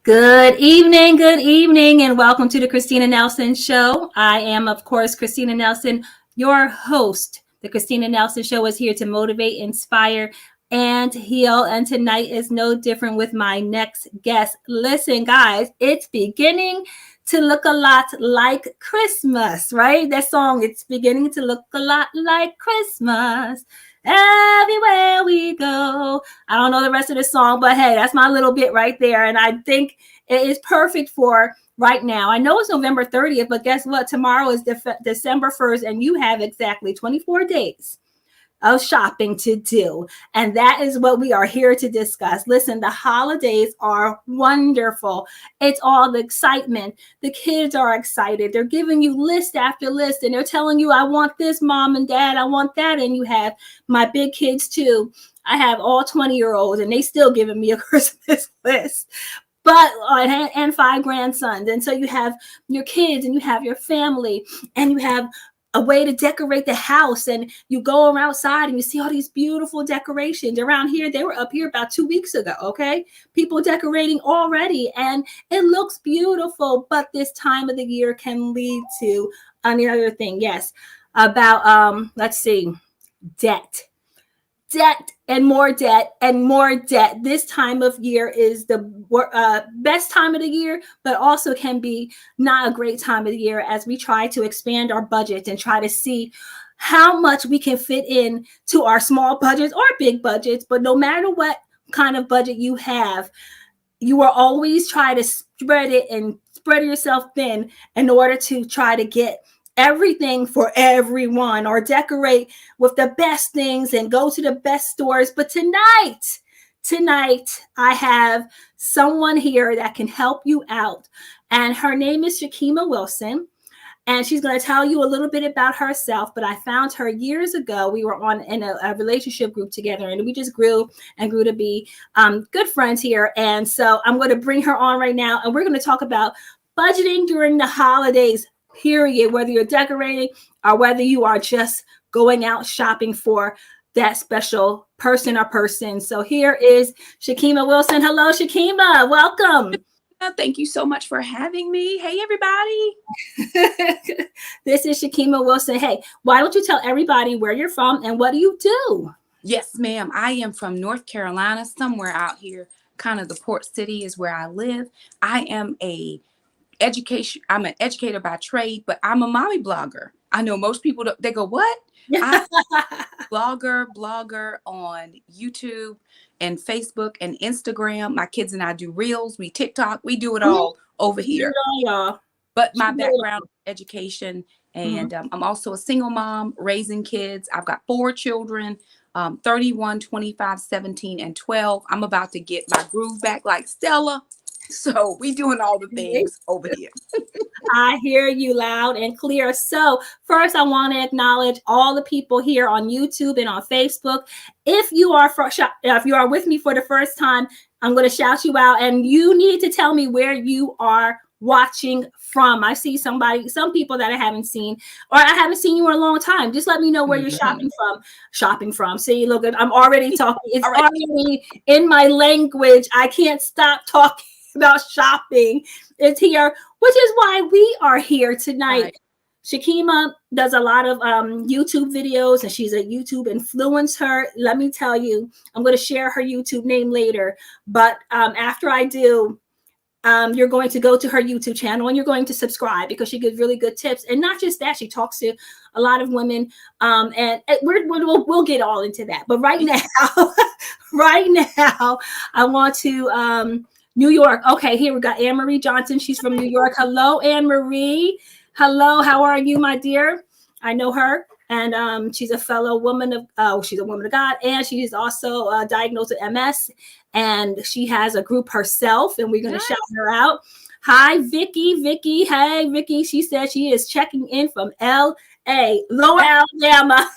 Good evening, and welcome to the Christina Nelson Show. I am, of course, Christina Nelson, your host. The Christina Nelson Show is here to motivate, inspire, and heal. And tonight is no different with my next guest. Listen, guys, it's beginning to look a lot like Christmas, right? That song, it's beginning to look a lot like Christmas. Everywhere we go. I don't know the rest of the song, but hey, that's my little bit right there. And I think it is perfect for right now. I know it's November 30th, but guess what? Tomorrow is December 1st, and you have exactly 24 days of shopping to do. And that is what we are here to discuss. Listen, the holidays are wonderful. It's all the excitement. The kids are excited. They're giving you list after list, and they're telling you, I want this, mom and dad, I want that. And you have my big kids too. I have all 20-year-olds, and they still giving me a Christmas list. But and 5 grandsons. And so you have your kids, and you have your family, and you have a way to decorate the house, and you go outside and you see all these beautiful decorations around here. They were up here about 2 weeks ago. Okay. People decorating already, and it looks beautiful, but this time of the year can lead to another thing. Yes. About, let's see, debt and more debt and more debt. This time of year is the best time of the year, but also can be not a great time of the year as we try to expand our budget and try to see how much we can fit in to our small budgets or big budgets. But no matter what kind of budget you have, you will always try to spread it and spread yourself thin in order to try to get everything for everyone, or decorate with the best things and go to the best stores. But tonight, I have someone here that can help you out. And her name is Shakema Wilson. And she's going to tell you a little bit about herself. But I found her years ago. We were in a relationship group together, and we just grew to be good friends here. And so I'm going to bring her on right now, and we're going to talk about budgeting during the holidays, period, whether you're decorating or whether you are just going out shopping for that special person or person. So here is Shakema Wilson. Hello, Shakema. Welcome. Thank you so much for having me. Hey, everybody. This is Shakema Wilson. Hey, why don't you tell everybody where you're from and what do you do? Yes, ma'am. I am from North Carolina, somewhere out here, kind of the port city is where I live. I'm an educator by trade, but I'm a mommy blogger. I know most people, they go, what? I'm a blogger on YouTube and Facebook and Instagram. My kids and I do reels, we TikTok, we do it all over here. But my background is education, and I'm also a single mom raising kids. I've got 4 children, 31, 25, 17, and 12. I'm about to get my groove back like Stella. So we doing all the things over here. I hear you loud and clear. So first, I want to acknowledge all the people here on YouTube and on Facebook. If you are with me for the first time, I'm going to shout you out, and you need to tell me where you are watching from. I see some people that I haven't seen, or I haven't seen you in a long time. Just let me know where you're shopping from. See, look, I'm already talking. It's already in my language. I can't stop talking about shopping. It's here, which is why we are here tonight. Right. Shakema does a lot of YouTube videos, and she's a YouTube influencer. Let me tell you, I'm going to share her YouTube name later, but after I do, you're going to go to her YouTube channel and you're going to subscribe, because she gives really good tips. And not just that, she talks to a lot of women, and we'll get all into that. But right now, I want to New York. Okay, here we got Anne-Marie Johnson. She's from New York. Hello, Anne-Marie. Hello, how are you, my dear? I know her, and she's a fellow woman of, she's a woman of God, and she's also diagnosed with MS, and she has a group herself, and we're going to shout her out. Hi, Vicky. Vicky, hey, Vicky. She said she is checking in from L.A., Lower Alabama.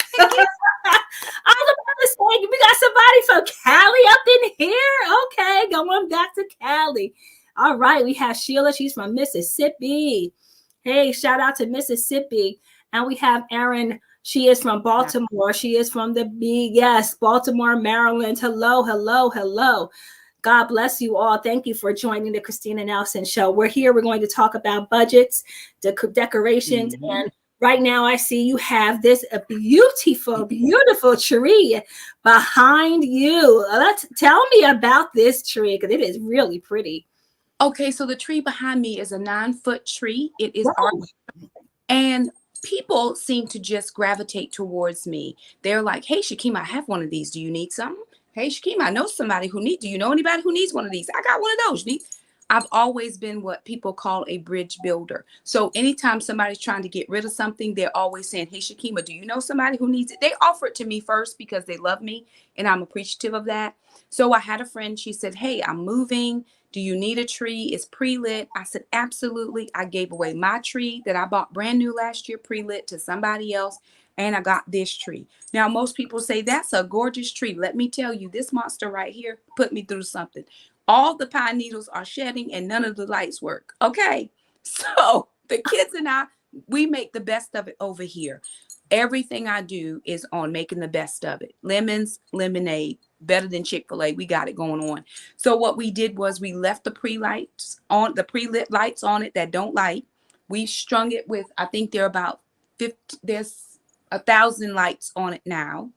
I was about to say, we got somebody from Cali up in here. Okay, going back to Cali. All right, we have Sheila. She's from Mississippi. Hey, shout out to Mississippi. And we have Erin. She is from Baltimore. She is from the Baltimore, Maryland. Hello, hello, hello. God bless you all. Thank you for joining the Christina Nelson Show. We're here. We're going to talk about budgets, decorations, and right now I see you have this a beautiful, beautiful tree behind you. Tell me about this tree because it is really pretty. Okay, so the tree behind me is a 9-foot tree. It is Wow. and people seem to just gravitate towards me. They're like, "Hey, Shakema, I have one of these. Do you need something? Hey, Shakema, I know somebody who needs. Do you know anybody who needs one of these? I got one of those. I've always been what people call a bridge builder. So anytime somebody's trying to get rid of something, they're always saying, "Hey, Shakema, do you know somebody who needs it?" They offer it to me first because they love me, and I'm appreciative of that. So I had a friend. She said, "Hey, I'm moving. Do you need a tree? It's pre-lit." I said, "Absolutely." I gave away my tree that I bought brand new last year, pre-lit, to somebody else. And I got this tree. Now, most people say that's a gorgeous tree. Let me tell you, this monster right here put me through something. All the pine needles are shedding and none of the lights work. Okay. So the kids and I, we make the best of it over here. Everything I do is on making the best of it. Lemons, lemonade, better than Chick-fil-A. We got it going on. So what we did was we left the pre-lit lights on it that don't light. We strung it with, I think there are about 50, there's 1,000 lights on it now.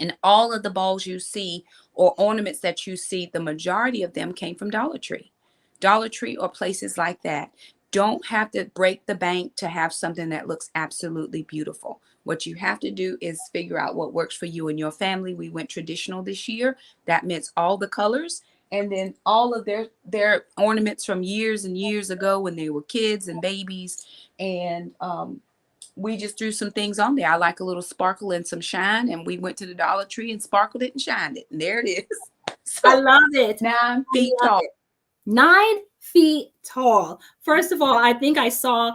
And all of the balls you see or ornaments that you see, the majority of them came from Dollar Tree. Dollar Tree or places like that. Don't have to break the bank to have something that looks absolutely beautiful. What you have to do is figure out what works for you and your family. We went traditional this year. That meant all the colors. And then all of their ornaments from years and years ago when they were kids and babies. And we just threw some things on there. I like a little sparkle and some shine. And we went to the Dollar Tree and sparkled it and shined it. And there it is. So, I love it. 9 feet tall. 9 feet tall. First of all, I think I should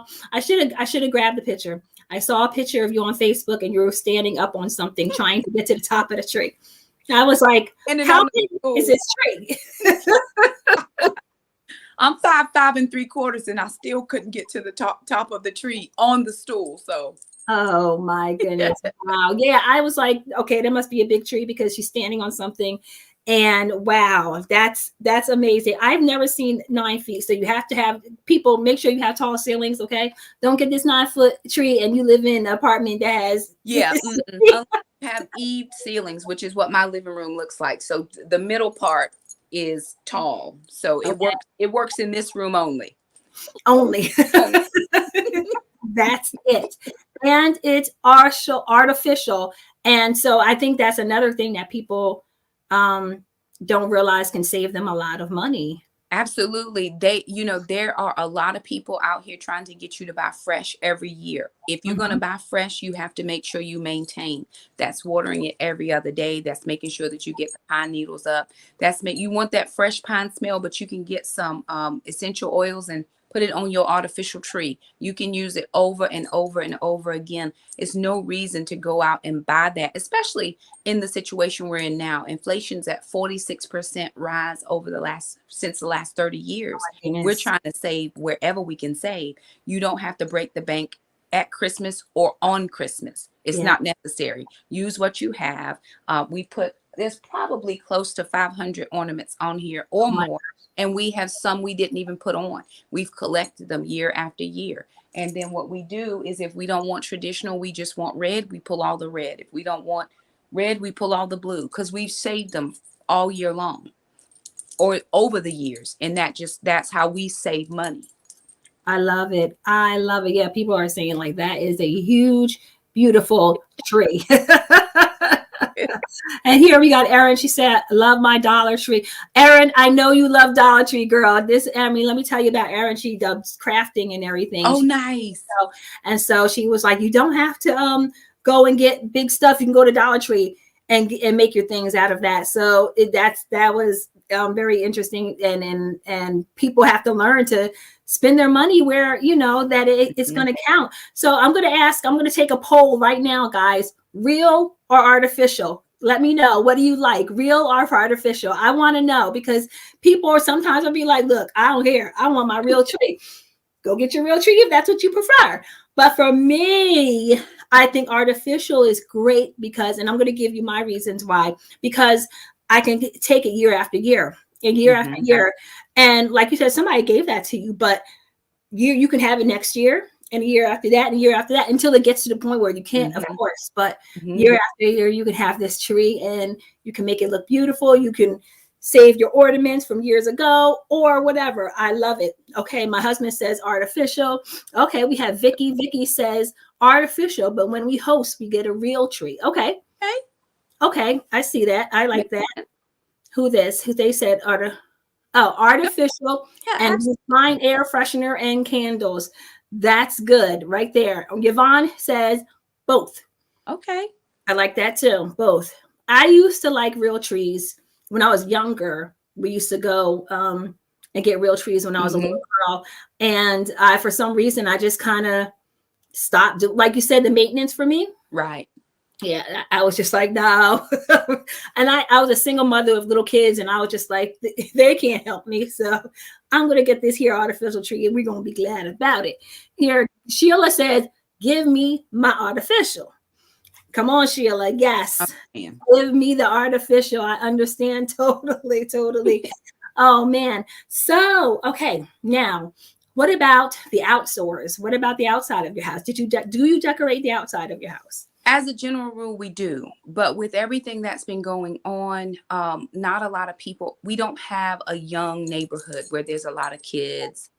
have grabbed the picture. I saw a picture of you on Facebook and you were standing up on something trying to get to the top of the tree. I was like, how big is this tree? I'm 5'5 3/4" and I still couldn't get to the top of the tree on the stool. So oh my goodness. Wow. Yeah, I was like, okay, there must be a big tree because she's standing on something. And wow, that's amazing. I've never seen 9 feet. So you have to have people make sure you have tall ceilings. Okay. Don't get this 9-foot tree and you live in an apartment that has have eaved ceilings, which is what my living room looks like. So the middle part is tall. So it works in this room only. That's it. And it's artificial. And so I think that's another thing that people don't realize can save them a lot of money. Absolutely. There are a lot of people out here trying to get you to buy fresh every year. If you're going to buy fresh, you have to make sure you maintain. That's watering it every other day. That's making sure that you get the pine needles up. You want that fresh pine smell, but you can get some essential oils and put it on your artificial tree. You can use it over and over and over again. It's no reason to go out and buy that, especially in the situation we're in now. Inflation's at 46% rise since the last 30 years. We're trying to save wherever we can save. You don't have to break the bank at Christmas or on Christmas. It's not necessary. Use what you have. There's probably close to 500 ornaments on here or more. And we have some we didn't even put on. We've collected them year after year. And then what we do is if we don't want traditional, we just want red, we pull all the red. If we don't want red, we pull all the blue because we've saved them all year long or over the years. And that's how we save money. I love it. Yeah, people are saying like that is a huge, beautiful tree. And here we got Erin. She said, love my Dollar Tree. Erin, I know you love Dollar Tree, girl. Let me tell you about Erin. She does crafting and everything. Oh, nice. So she was like, you don't have to go and get big stuff. You can go to Dollar Tree and make your things out of that. So that was very interesting. And people have to learn to spend their money where, that it's going to count. So I'm going to take a poll right now, guys. Real or artificial? Let me know. What do you like? Real or artificial? I want to know because people sometimes will be like, look, I don't care. I want my real tree. Go get your real tree if that's what you prefer. But for me, I think artificial is great and I'm going to give you my reasons why, because I can take it year after year. and year after year. And like you said, somebody gave that to you, but you can have it next year and a year after that and a year after that until it gets to the point where you can't, of course. But year after year, you can have this tree and you can make it look beautiful. You can save your ornaments from years ago or whatever. I love it. Okay, my husband says artificial. Okay, we have Vicky. Vicky says artificial, but when we host, we get a real tree. Okay. Okay, I see that. I like that. Who they said artificial and fine air freshener and candles. That's good right there. Yvonne says both. Okay. I like that too. Both. I used to like real trees when I was younger. We used to go and get real trees when I was a little girl. And for some reason, I just kind of stopped. Like you said, the maintenance for me. Right. Yeah, I was just like, no. And I was a single mother of little kids, and I was just like, they can't help me. So I'm going to get this here artificial tree, and we're going to be glad about it. Here, Sheila says, give me my artificial. Come on, Sheila. Yes. Give me the artificial. I understand totally. Oh, man. So, okay. Now, what about the outdoors? What about the outside of your house? Do you decorate the outside of your house? As a general rule, we do. But with everything that's been going on, not a lot of people, we don't have a young neighborhood where there's a lot of kids.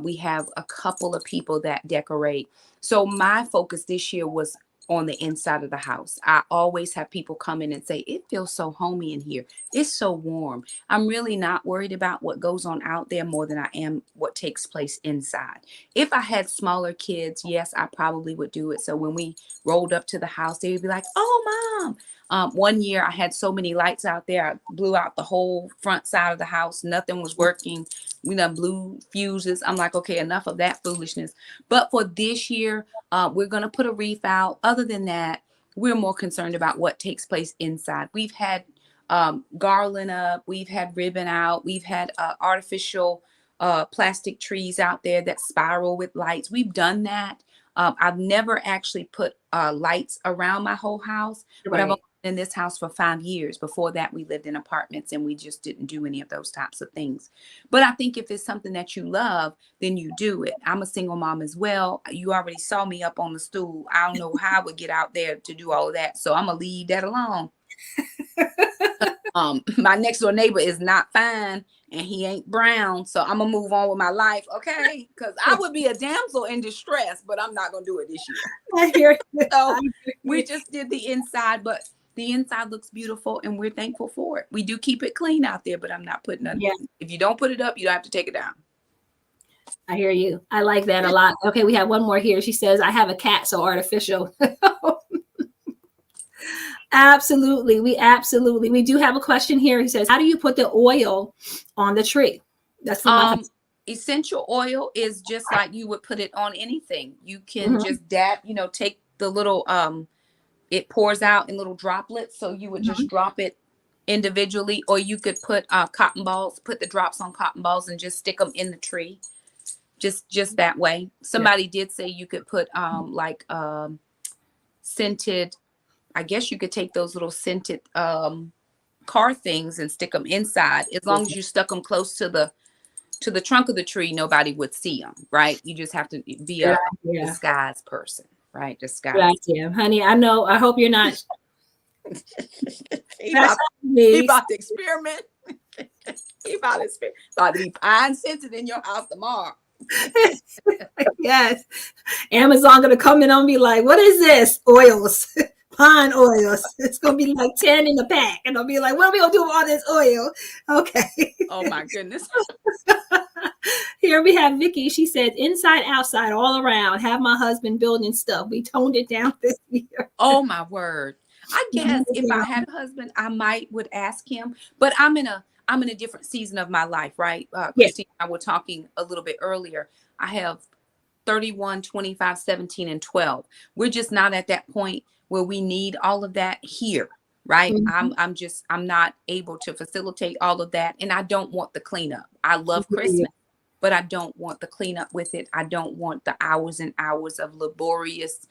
We have a couple of people that decorate. So my focus this year was on the inside of the house. I always have people come in and say, it feels so homey in here. It's so warm. I'm really not worried about what goes on out there more than I am what takes place inside. If I had smaller kids, yes, I probably would do it. So when we rolled up to the house, they would be like, oh, Mom. One year I had so many lights out there. I blew out the whole front side of the house. Nothing was working. We done blew fuses. I'm like, okay, enough of that foolishness. But for this year, we're going to put a wreath out. Other than that, we're more concerned about what takes place inside. We've had garland up. We've had ribbon out. We've had artificial plastic trees out there that spiral with lights. We've done that. I've never actually put lights around my whole house, but I've only been in this house for 5 years. Before that, we lived in apartments and we just didn't do any of those types of things. But I think if it's something that you love, then you do it. I'm a single mom as well. You already saw me up on the stool. I don't know how I would get out there to do all of that. So I'm going to leave that alone. My next door neighbor is not fine and he ain't brown. So I'm going to move on with my life. Okay. Because I would be a damsel in distress, but I'm not going to do it this year. I hear you. So we just did the inside, but the inside looks beautiful and we're thankful for it. We do keep it clean out there, but I'm not putting nothing. Yeah. If you don't put it up, you don't have to take it down. I hear you. I like that a lot. Okay. We have one more here. She says, I have a cat, so artificial. Absolutely. We do have a question here. He says, how do you put the oil on the tree? That's from essential oil is just like you would put it on anything. You can just dab, take the little, it pours out in little droplets. So you would just drop it individually, or you could put cotton balls, put the drops on cotton balls and just stick them in the tree. Just that way. Somebody did say you could put scented, I guess you could take those little scented car things and stick them inside. As long as you stuck them close to the trunk of the tree, nobody would see them, right? You just have to be a disguised person, right? Disguise. Yeah, honey, I know. I hope you're not. he about to experiment. He about to be pine scented in your house tomorrow. Yes. Amazon gonna come in and be like, what is this? Oils. Pine oils. It's gonna be like 10 in the pack, and I'll be like, "What are we gonna do with all this oil?" Okay. Oh my goodness. Here we have Vicky. She said, "Inside, outside, all around. Have my husband building stuff. We toned it down this year." Oh my word! I guess if I had a husband, I would ask him. But I'm in a different season of my life, right? Christina and I were talking a little bit earlier. I have 31, 25, 17, and 12. We're just not at that point where we need all of that here, right? I'm not able to facilitate all of that. And I don't want the cleanup. I love Christmas, but I don't want the cleanup with it. I don't want the hours and hours of laborious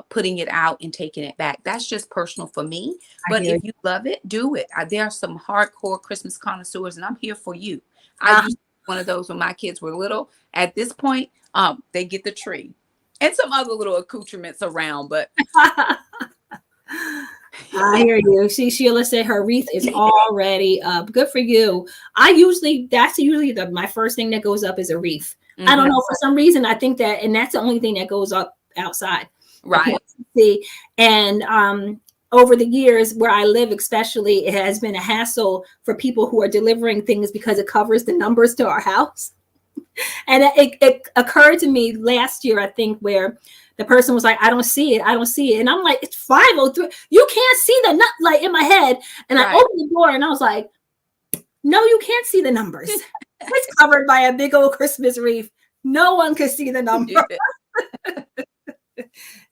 putting it out and taking it back. That's just personal for me. I But hear if you. you love it, do it. There are some hardcore Christmas connoisseurs, and I'm here for you. I Uh, used to be one of those when my kids were little. At this point, they get the tree and some other little accoutrements around, but I hear you. See, Sheila said her wreath is already up. Good for you. That's usually my first thing that goes up is a wreath. I don't Mhm. know, for some reason I think that, and that's the only thing that goes up outside. Right. See, and over the years where I live, especially, it has been a hassle for people who are delivering things because it covers the numbers to our house. And it occurred to me last year, I think, where the person was like, I don't see it. I don't see it. And I'm like, it's 503. You can't see the nut, like, in my head. And I Right. opened the door and I was like, no, you can't see the numbers. It's covered by a big old Christmas wreath. No one can see the number. Yeah.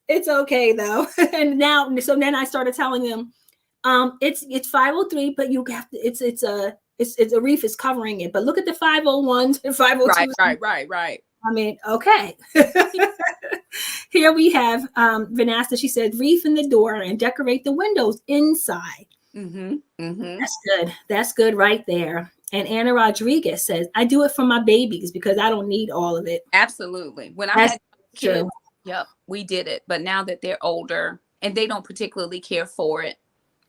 It's okay though. And now, so then I started telling them, it's 503, but you have to, it's a wreath is covering it. But look at the 501s and 502s. Right. I mean, okay. Here we have Vanessa. She said, wreath in the door and decorate the windows inside. Mm-hmm. Mm-hmm. That's good. That's good right there. And Anna Rodriguez says, I do it for my babies because I don't need all of it. Absolutely. When I That's had kids, true. yep, we did it. But now that they're older and they don't particularly care for it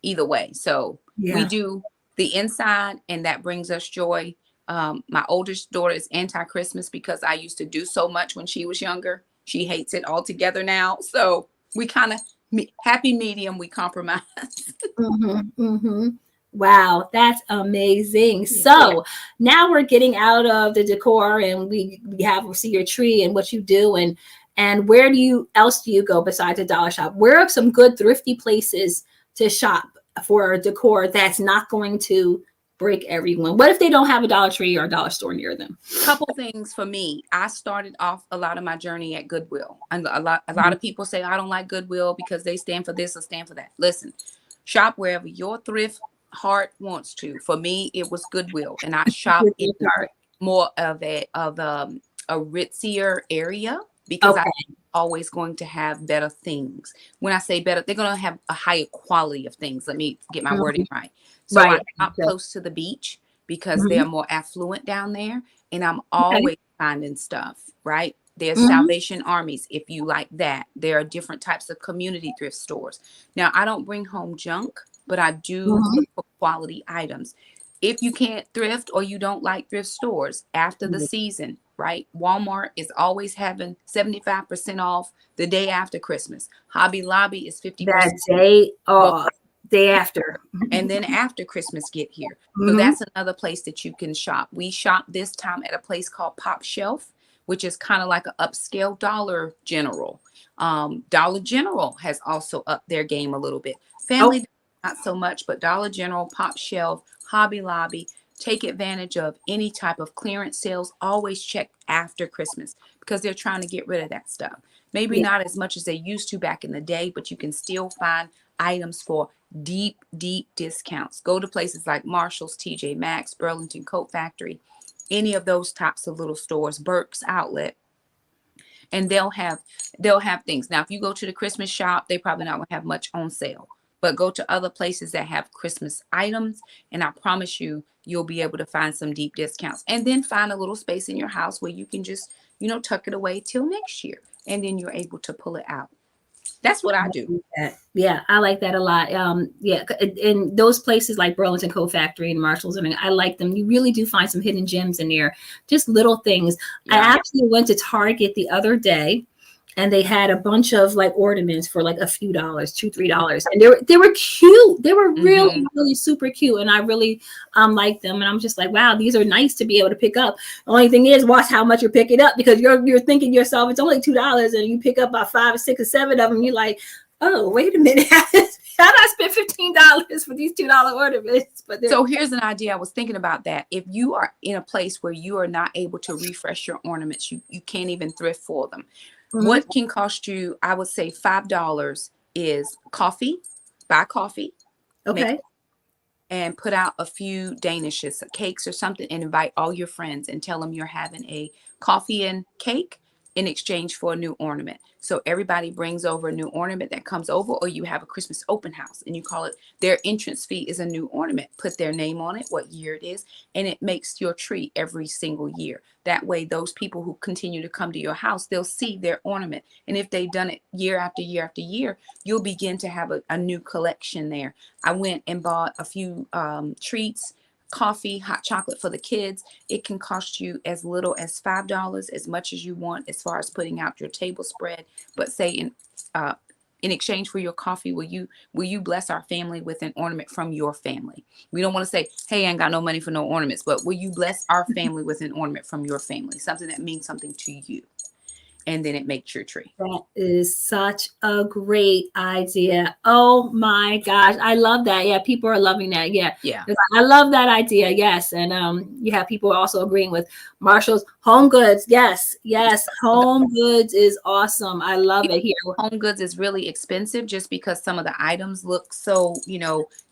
either way. So we Yeah. do the inside, and that brings us joy. My oldest daughter is anti-Christmas because I used to do so much when she was younger. She hates it altogether now. So we kind of happy medium, we compromise. Wow, that's amazing. Yeah. So now we're getting out of the decor, and we see your tree and what you do, and where else do you go besides the dollar shop? Where are some good thrifty places to shop for decor that's not going to break everyone? What if they don't have a Dollar Tree or a dollar store near them? Couple things for me. I started off a lot of my journey at Goodwill. And a lot of people say I don't like Goodwill because they stand for this or stand for that. Listen, shop wherever your thrift heart wants to. For me, it was Goodwill, and I shop in more of a ritzier area because I'm always going to have better things. When I say better, they're going to have a higher quality of things. Let me get my wording right. So I shop close to the beach because they're more affluent down there, and I'm always finding stuff, right? There's Salvation Armies, if you like that. There are different types of community thrift stores. Now, I don't bring home junk, but I do look for quality items. If you can't thrift or you don't like thrift stores after the season, right? Walmart is always having 75% off the day after Christmas. Hobby Lobby is 50%. That day off. Day after. And then after Christmas get here. So that's another place that you can shop. We shop this time at a place called Pop Shelf, which is kind of like an upscale Dollar General. Dollar General has also upped their game a little bit. Family, not so much, but Dollar General, Pop Shelf, Hobby Lobby, take advantage of any type of clearance sales. Always check after Christmas because they're trying to get rid of that stuff. Maybe not as much as they used to back in the day, but you can still find items for deep discounts. Go to places like Marshall's, TJ Maxx, Burlington Coat Factory, any of those types of little stores, Burke's Outlet, and they'll have things. Now, if you go to the Christmas shop, they probably not going to have much on sale, but go to other places that have Christmas items, and I promise you, you'll be able to find some deep discounts. And then find a little space in your house where you can just, tuck it away till next year, and then you're able to pull it out. That's what I do. Yeah, I like that a lot. In those places like Burlington Coat Factory and Marshalls, I like them. You really do find some hidden gems in there, just little things. I actually went to Target the other day, and they had a bunch of like ornaments for like a few dollars, $2-3, and they were cute. They were really super cute, and I really liked them. And I'm just like, wow, these are nice to be able to pick up. The only thing is, watch how much you're picking up, because you're thinking to yourself, it's only $2, and you pick up about 5 or 6 or 7 of them. You're like, oh, wait a minute, how did I spend $15 for these $2 ornaments? But so here's an idea. I was thinking about that. If you are in a place where you are not able to refresh your ornaments, you can't even thrift for them. What can cost you, I would say $5 is coffee. Buy coffee. Okay. and put out a few danishes, cakes or something, and invite all your friends and tell them you're having a coffee and cake in exchange for a new ornament. So everybody brings over a new ornament that comes over, or you have a Christmas open house and you call it, their entrance fee is a new ornament. Put their name on it, what year it is, and it makes your tree every single year. That way, those people who continue to come to your house, they'll see their ornament. And if they've done it year after year after year, you'll begin to have a new collection there. I went and bought a few treats, coffee, hot chocolate for the kids. It can cost you as little as $5, as much as you want, as far as putting out your table spread. But say in exchange for your coffee, will you bless our family with an ornament from your family? We don't want to say, hey, I ain't got no money for no ornaments, but will you bless our family with an ornament from your family? Something that means something to you. And then it makes your tree. That is such a great idea. Oh my gosh. I love that. Yeah, people are loving that. Yeah. Yeah. I love that idea. Yes. And you have people also agreeing with Marshall's Home Goods. Yes. Yes. Home Goods is awesome. I love it here. Home Goods is really expensive just because some of the items look so,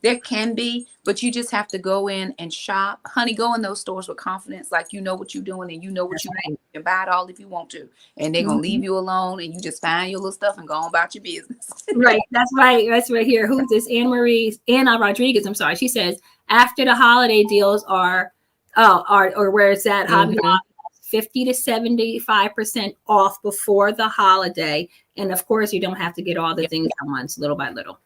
there can be, but you just have to go in and shop. Honey, go in those stores with confidence, like you know what you're doing and you know what you want. You can buy it all if you want to. And they're going to leave you alone and you just find your little stuff and go on about your business. Right. That's right. That's right here. Who's this? Anna Rodriguez. I'm sorry. She says, after the holiday deals or where it's at, Hobby Lobby, 50 to 75% off before the holiday. And of course, you don't have to get all the things at once, little by little.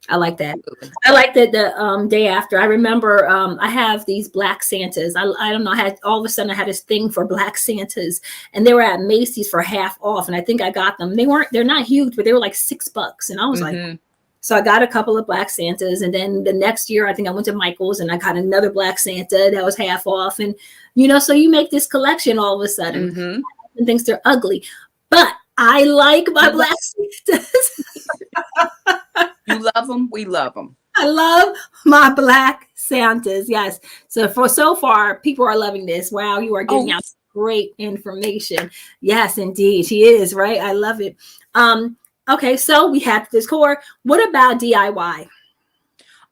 I like that. I like that the day after. I remember I have these black Santas. I don't know. All of a sudden I had this thing for black Santas, and they were at Macy's for half off. And I think I got them. They're not huge, but they were like $6. And I was like, so I got a couple of black Santas. And then the next year, I think I went to Michael's and I got another black Santa that was half off. And, so you make this collection all of a sudden and thinks they're ugly. But I like my black Santas. You love them. We love them. I love my black Santas. Yes. So far, people are loving this. Wow. You are giving out great information. Yes, indeed. She is, right? I love it. Okay. So we have this core. What about DIY?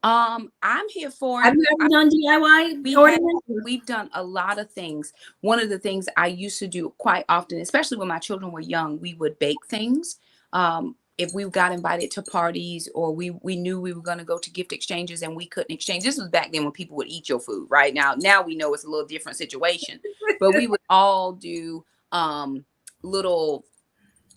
I'm here for. Have you ever done DIY? We've done a lot of things. One of the things I used to do quite often, especially when my children were young, we would bake things. If we got invited to parties or we knew we were going to go to gift exchanges and we couldn't exchange. This was back then when people would eat your food. Right now we know it's a little different situation, but we would all do little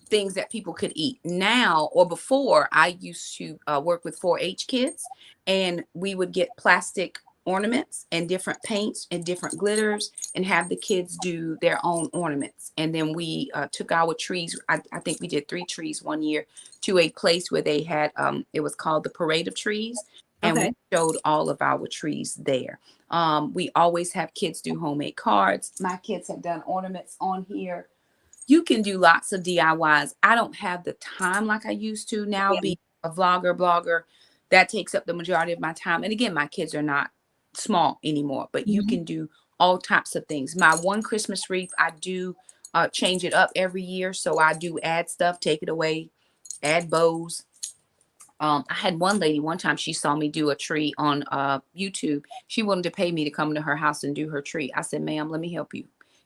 things that people could eat. Now or before, I used to work with 4-H kids, and we would get plastic ornaments and different paints and different glitters and have the kids do their own ornaments. And then we took our trees. I think we did 3 trees one year to a place where they had, it was called the Parade of Trees. And we showed all of our trees there. We always have kids do homemade cards. My kids have done ornaments on here. You can do lots of DIYs. I don't have the time like I used to now. Being a blogger, that takes up the majority of my time. And again, my kids are not small anymore, but you can do all types of things. My one Christmas wreath, I do change it up every year. So I do add stuff, take it away, add bows. I had one lady one time, she saw me do a tree on YouTube. She wanted to pay me to come to her house and do her tree. I said, ma'am, let me help you.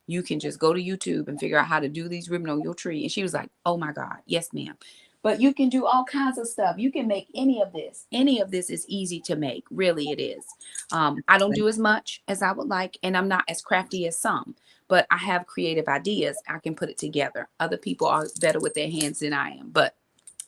You can just go to YouTube and figure out how to do these ribbon on your tree. And she was like, oh my God, yes, ma'am. But you can do all kinds of stuff. You can make any of this. Any of this is easy to make. Really, it is. I don't do as much as I would like, and I'm not as crafty as some, but I have creative ideas. I can put it together. Other people are better with their hands than I am, but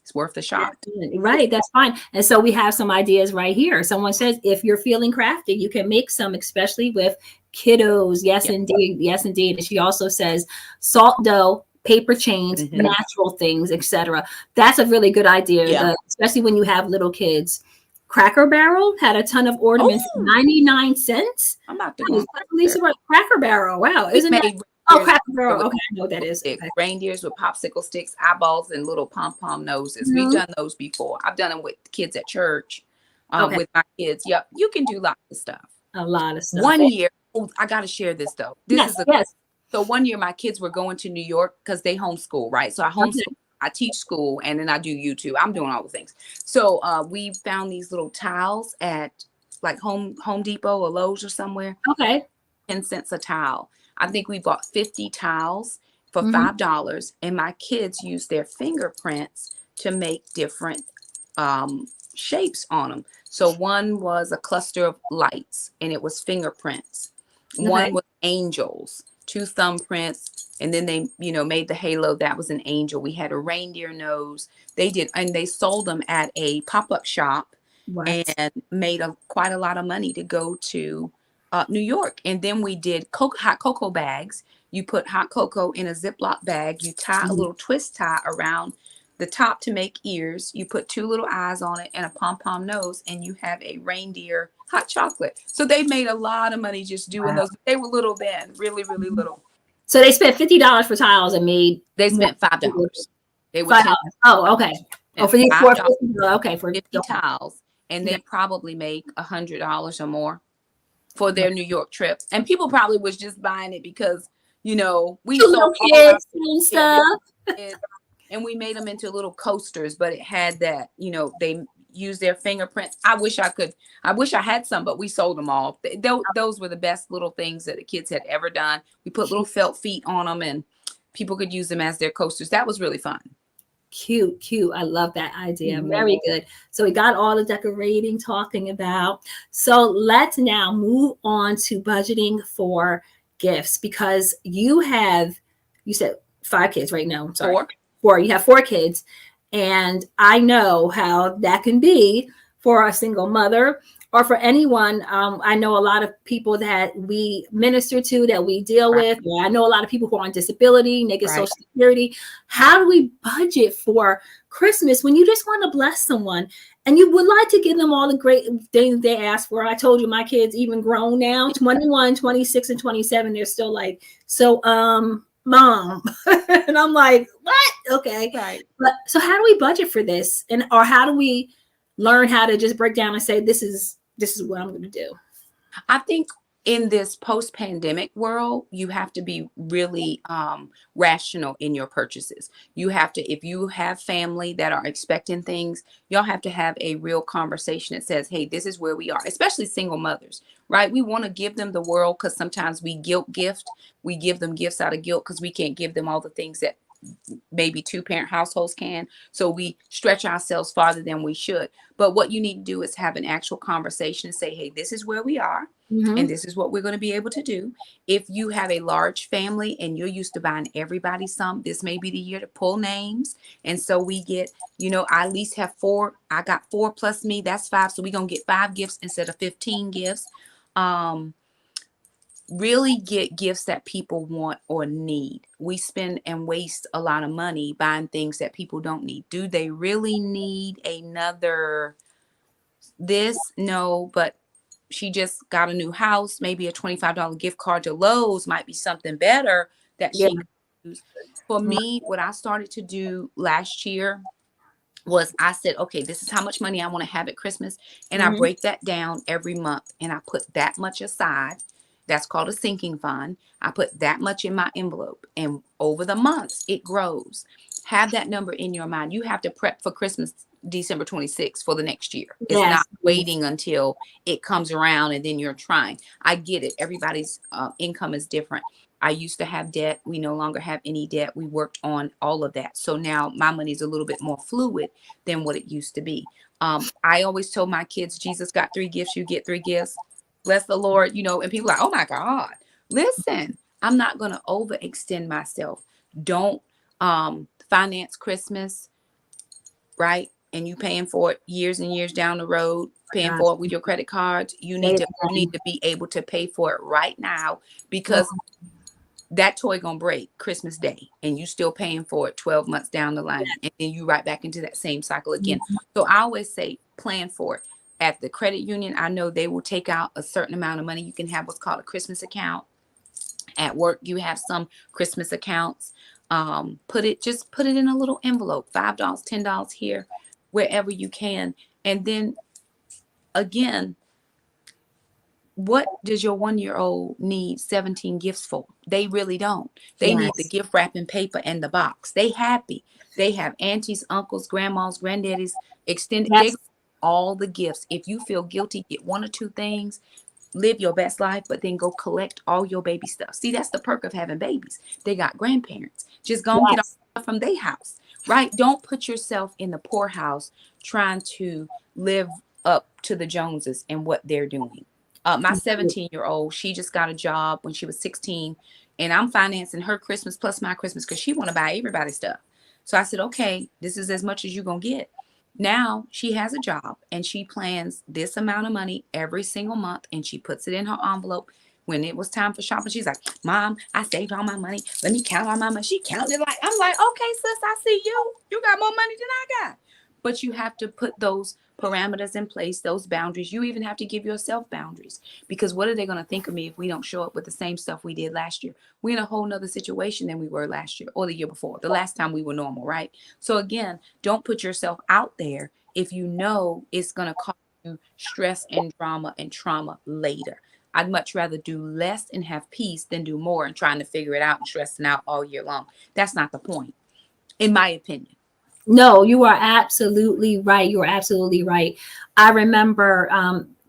it's worth a shot. Right. That's fine. And so we have some ideas right here. Someone says, if you're feeling crafty, you can make some, especially with kiddos. Yes, indeed. Yes, indeed. And she also says salt dough, paper chains, natural things, etc. That's a really good idea, especially when you have little kids. Cracker Barrel had a ton of ornaments, 99 cents. I'm about to go. Lisa, Cracker Barrel. Wow. Isn't that? Oh, Cracker Barrel. Okay, I know what that is. Okay. Reindeers with popsicle sticks, eyeballs, and little pom-pom noses. We've done those before. I've done them with kids at church, with my kids. Yep, you can do lots of stuff. A lot of stuff. One year, I got to share this though. So one year, my kids were going to New York because they homeschool, right? So I homeschool. I teach school and then I do YouTube. I'm doing all the things. So we found these little tiles at like Home Depot or Lowe's or somewhere. Okay. 10 cents a towel. I think we bought 50 towels for Mm-hmm. $5, and my kids used their fingerprints to make different shapes on them. So one was a cluster of lights, and it was fingerprints. Okay. One was angels, two thumbprints, and then they, made the halo. That was an angel. We had a reindeer nose. They did, and they sold them at a pop-up shop What? and made quite a lot of money to go to New York. And then we did hot cocoa bags. You put hot cocoa in a Ziploc bag. You tie a little twist tie around the top to make ears. You put two little eyes on it and a pom-pom nose, and you have a reindeer hot chocolate. So they made a lot of money just doing Wow. those. They were little then, really, really little. So they spent $50 for tiles and made. They spent $5. They were $5. 10. Oh, okay. Oh, for these $5, 4 okay, for 50 tiles, and they probably make $100 or more for their New York trip. And people probably was just buying it because, we little kids and stuff. And we made them into little coasters, but it had that, they use their fingerprints. I wish I had some, but we sold them all. Those were the best little things that the kids had ever done. We put little felt feet on them, and people could use them as their coasters. That was really fun. Cute. I love that idea. Very good. So we got all the decorating talking about. So let's now move on to budgeting for gifts, because you said 5 kids right now. I'm sorry. 4. You have 4 kids. And I know how that can be for a single mother or for anyone. I know a lot of people that we minister to, that we deal with. I know a lot of people who are on disability and they get Social Security. How do we budget for Christmas when you just want to bless someone and you would like to give them all the great things they ask for? I told you my kids, even grown now, 21, 26, and 27, they're still like, so, Mom. And I'm like, what? Okay. Right. But so how do we budget for this? Or how do we learn how to just break down and say, this is what I'm going to do? I think in this post-pandemic world, you have to be really rational in your purchases. You have to, if you have family that are expecting things, y'all have to have a real conversation that says, hey, this is where we are, especially single mothers, right? We want to give them the world because sometimes we guilt gift. We give them gifts out of guilt because we can't give them all the things that maybe 2-parent households can. So we stretch ourselves farther than we should. But what you need to do is have an actual conversation and say, hey, this is where we are. And this is what we're going to be able to do. If you have a large family and you're used to buying everybody some, this may be the year to pull names. And so we get, I at least have 4. I got 4 plus me. That's 5. So we're going to get 5 gifts instead of 15 gifts. Really get gifts that people want or need. We spend and waste a lot of money buying things that people don't need. Do they really need another this? No, but she just got a new house. Maybe a $25 gift card to Lowe's might be something better that she could use. For me, what I started to do last year was I said, okay, this is how much money I want to have at Christmas. And I break that down every month and I put that much aside. That's called a sinking fund. I put that much in my envelope, and over the months it grows. Have that number in your mind. You have to prep for Christmas December 26th for the next year. It's not waiting until it comes around and then you're trying. I get it. Everybody's income is different. I used to have debt. We no longer have any debt. We worked on all of that. So now my money is a little bit more fluid than what it used to be. I always told my kids, Jesus got 3 gifts, you get 3 gifts. Bless the Lord, and people are like, oh my God, listen, I'm not going to overextend myself. Don't finance Christmas, right? And you paying for it years and years down the road, paying for it with your credit cards. You need to be able to pay for it right now, because that toy gonna break Christmas Day and you still paying for it 12 months down the line. And then you right back into that same cycle again. So I always say plan for it. At the credit union, I know they will take out a certain amount of money. You can have what's called a Christmas account. At work, you have some Christmas accounts. Put it in a little envelope, $5, $10 here, wherever you can. And then again, what does your 1-year-old need 17 gifts for? They really don't. They need the gift wrapping paper and the box. They happy. They have aunties, uncles, grandmas, granddaddies, extended. all the gifts. If you feel guilty, get one or two things, live your best life, but then go collect all your baby stuff. See, that's the perk of having babies. They got grandparents. Just go and get all Yes. the stuff from their house, right? Don't put yourself in the poorhouse trying to live up to the Joneses and what they're doing. My 17-year-old, she just got a job when she was 16, and I'm financing her Christmas plus my Christmas because she want to buy everybody's stuff. So I said, okay, this is as much as you're going to get. Now she has a job and she plans this amount of money every single month and she puts it in her envelope. When it was time for shopping, she's like, Mom, I saved all my money. Let me count all my money. She counted like, I'm like, okay, sis, I see you. You got more money than I got. But you have to put those parameters in place, those boundaries. You even have to give yourself boundaries, because what are they going to think of me if we don't show up with the same stuff we did last year? We're in a whole nother situation than we were last year or the year before, the last time we were normal, right? So again, don't put yourself out there if you know it's going to cause you stress and drama and trauma later. I'd much rather do less and have peace than do more and trying to figure it out and stressing out all year long. That's not the point, in my opinion. No, you are absolutely right. You are absolutely right. I remember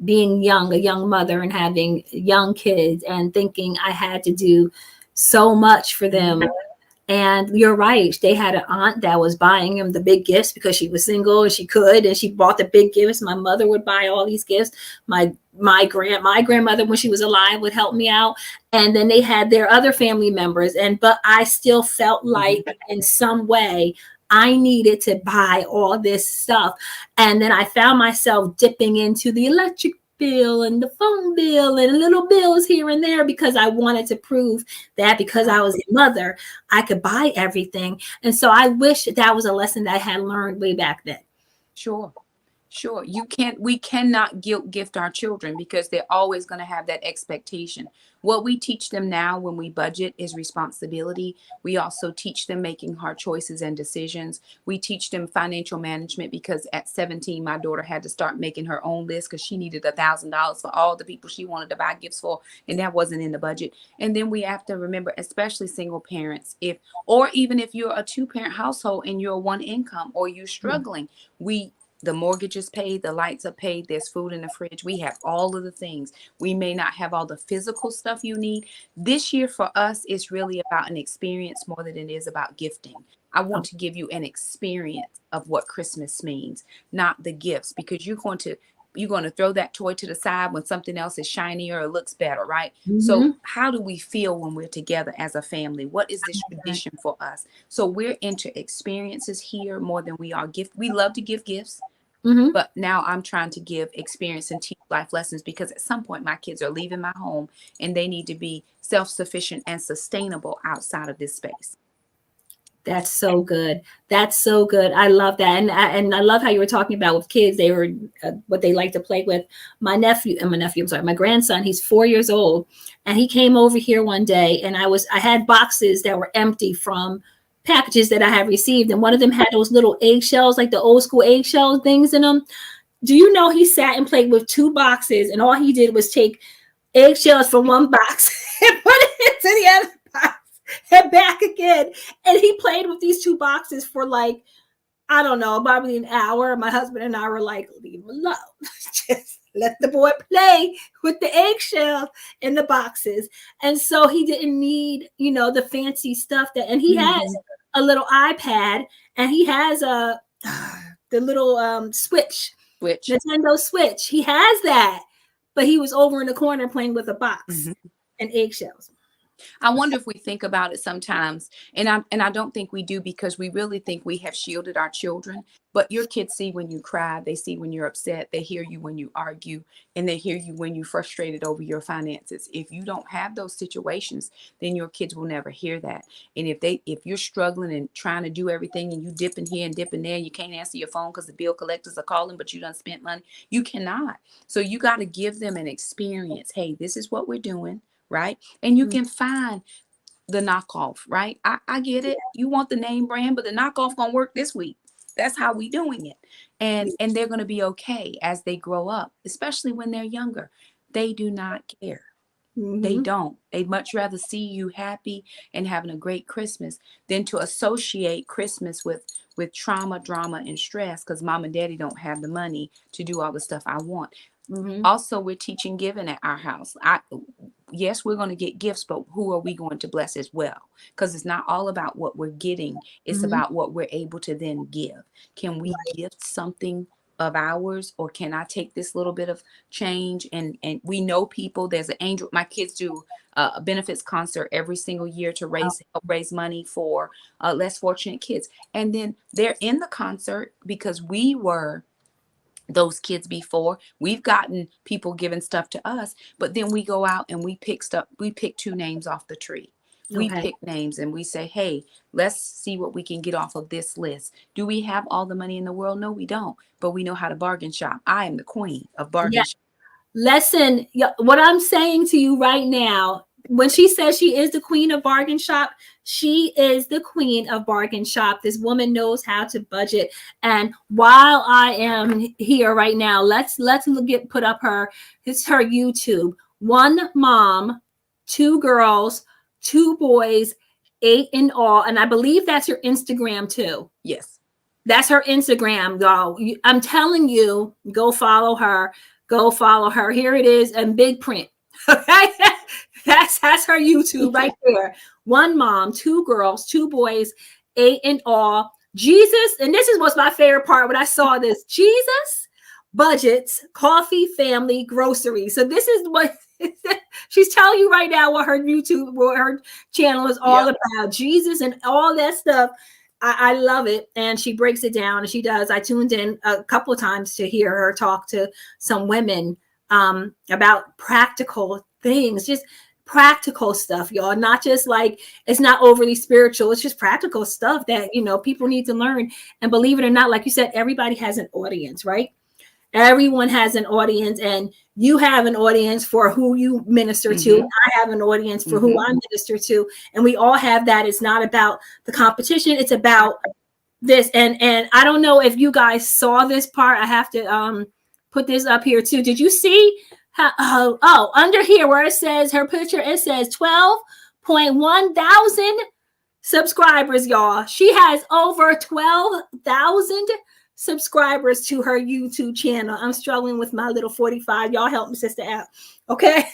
being young, a young mother, and having young kids and thinking I had to do so much for them. And you're right. They had an aunt that was buying them the big gifts because she was single and she could, and she bought the big gifts. My mother would buy all these gifts. My grandmother, when she was alive, would help me out. And then they had their other family members. But I still felt like in some way I needed to buy all this stuff. And then I found myself dipping into the electric bill and the phone bill and little bills here and there because I wanted to prove that because I was a mother, I could buy everything. And so I wish that was a lesson that I had learned way back then. Sure. Sure. We cannot guilt gift our children because they're always going to have that expectation. What we teach them now when we budget is responsibility. We also teach them making hard choices and decisions. We teach them financial management because at 17, my daughter had to start making her own list because she needed $1,000 for all the people she wanted to buy gifts for, and that wasn't in the budget. And then we have to remember, especially single parents, or even if you're a two-parent household and you're one income or you're struggling, the mortgage is paid, the lights are paid, there's food in the fridge. We have all of the things. We may not have all the physical stuff you need. This year for us, it's really about an experience more than it is about gifting. I want to give you an experience of what Christmas means, not the gifts, because you're going to throw that toy to the side when something else is shinier or looks better, right? So how do we feel when we're together as a family? What is this tradition for us? So we're into experiences here more than we are gift. We love to give gifts, but now I'm trying to give experience and teach life lessons because at some point my kids are leaving my home and they need to be self-sufficient and sustainable outside of this space. That's so good. That's so good. I love that. And I love how you were talking about with kids, they were what they like to play with. My grandson, he's 4 years old, and he came over here one day and I had boxes that were empty from packages that I had received. And one of them had those little eggshells, like the old school eggshell things in them. Do you know he sat and played with two boxes and all he did was take eggshells from one box and put it into the other box and back again. And he played with these two boxes for like, I don't know, probably an hour. My husband and I were like, leave him alone. Just let the boy play with the eggshells in the boxes. And so he didn't need, the fancy stuff and he has a little iPad and he has the little Switch, Nintendo Switch. He has that, but he was over in the corner playing with a box and eggshells. I wonder if we think about it sometimes, and I don't think we do because we really think we have shielded our children. But your kids see when you cry, they see when you're upset, they hear you when you argue, and they hear you when you're frustrated over your finances. If you don't have those situations, then your kids will never hear that. And if you're struggling and trying to do everything, and you dip in here and dip in there, you can't answer your phone because the bill collectors are calling, but you done spent money. You cannot. So you got to give them an experience. Hey, this is what we're doing. Right. And you can find the knockoff. Right. I get it. You want the name brand, but the knockoff gonna work this week. That's how we doing it. And they're going to be okay as they grow up, especially when they're younger. They do not care. They don't. They'd much rather see you happy and having a great Christmas than to associate Christmas with with trauma, drama, and stress because mom and daddy don't have the money to do all the stuff I want. Mm-hmm. Also, we're teaching giving at our house. Yes, we're going to get gifts, but who are we going to bless as well? Because it's not all about what we're getting. It's about what we're able to then give. Can we gift something of ours, or can I take this little bit of change? And we know people, there's an angel. My kids do a benefits concert every single year to help raise money for less fortunate kids. And then they're in the concert because we were those kids before. We've gotten people giving stuff to us, but then we go out and we pick 2 names off the tree. We pick names and we say, hey, let's see what we can get off of this list. Do we have all the money in the world? No, we don't, but we know how to bargain shop. I am the queen of bargain shop. Listen, what I'm saying to you right now, when she says she is the queen of bargain shop, she is the queen of bargain shop. This woman knows how to budget. And while I am here right now, let's put up her YouTube. 1 mom, 2 girls, 2 boys, 8 in all. And I believe that's your Instagram too. Yes. That's her Instagram, y'all. I'm telling you, go follow her. Go follow her. Here it is in big print. Okay. That's her YouTube right there. 1 mom, 2 girls, 2 boys, 8 in all. Jesus, and this is what's my favorite part when I saw this. Jesus budgets, coffee, family, groceries. So this is what she's telling you right now what her channel is all about. Jesus and all that stuff. I love it. And she breaks it down, and she does. I tuned in a couple of times to hear her talk to some women about practical things, just practical stuff, y'all. Not just like, it's not overly spiritual. It's just practical stuff that, people need to learn. And believe it or not, like you said, everybody has an audience, right? Everyone has an audience, and you have an audience for who you minister to. I have an audience for who I minister to. And we all have that. It's not about the competition. It's about this. And I don't know if you guys saw this part. I have to put this up here too. Did you see how, under here where it says her picture, it says 12.1 thousand subscribers, y'all. She has over 12,000 subscribers to her YouTube channel. I'm struggling with my little 45. Y'all help me, sister, out. Okay.